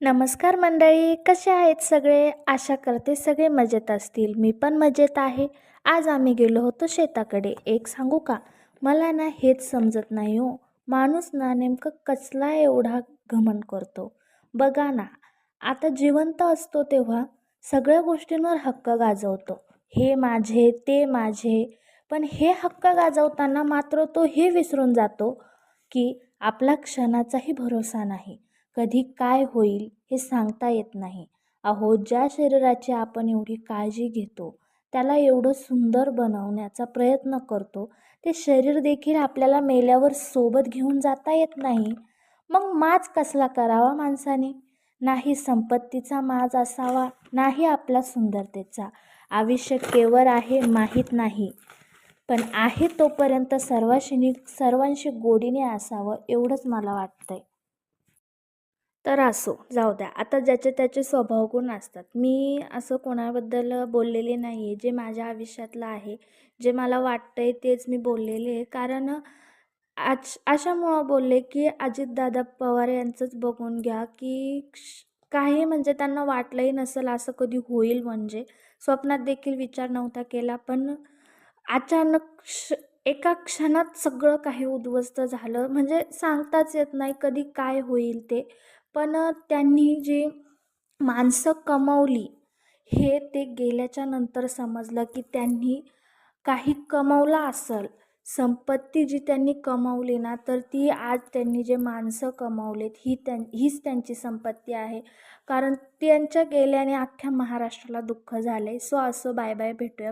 नमस्कार मंडळी, कसे आहेत सगळे? आशा करते सगळे मजेत असतील. मी पण मजेत आहे. आज आम्ही गेलो होतो शेताकडे. एक सांगू का? मला ना हेच समजत नाही हो. माणूस ना नेमकं कसला एवढा घमंड करतो. बघा ना, आता जिवंत असतो तेव्हा सगळ्या गोष्टींवर हक्क गाजवतो. हे माझे, ते माझे. पण हे हक्क गाजवताना मात्र तो हे विसरून जातो की आपला क्षणाचाही भरोसा नाही. कधी काय होईल हे सांगता येत नाही. अहो, ज्या शरीराची आपण एवढी काळजी घेतो, त्याला एवढं सुंदर बनवण्याचा प्रयत्न करतो, ते शरीर देखील आपल्याला मेल्यावर सोबत घेऊन जाता येत नाही. मग माज कसला करावा माणसाने? नाही संपत्तीचा माज असावा, नाही आपल्या सुंदरतेचा. आयुष्य केवळ आहे माहीत नाही, पण आहे तोपर्यंत सर्वांशी गोडीने असावं एवढंच मला वाटतंय. तर असो, जाऊ द्या. आता ज्याचे त्याचे स्वभावगुण असतात. मी असं कोणाबद्दल बोललेले नाही आहे. जे माझ्या आयुष्यातलं आहे, जे मला वाटतंय तेच मी बोललेले आहे. कारण अशामुळं बोलले की अजितदादा पवार यांचंच बघून घ्या की काही म्हणजे त्यांना वाटलंही नसेल असं कधी होईल, म्हणजे स्वप्नात देखील विचार नव्हता केला. पण अचानक एका क्षणात सगळं काही उद्ध्वस्त झालं. म्हणजे सांगताच येत नाही कधी काय होईल ते. पण त्यांनी जी माणसं कमावली हे ते गेल्याच्या नंतर समजलं की त्यांनी काही कमावलं असेल. संपत्ती जी त्यांनी कमावली ना, तर ती आज त्यांनी जे माणसं कमावलेत हीच त्यांची संपत्ती आहे. कारण त्यांच्या गेल्याने अख्ख्या महाराष्ट्राला दुःख झालं आहे. सो असं बाय बाय, भेटूया.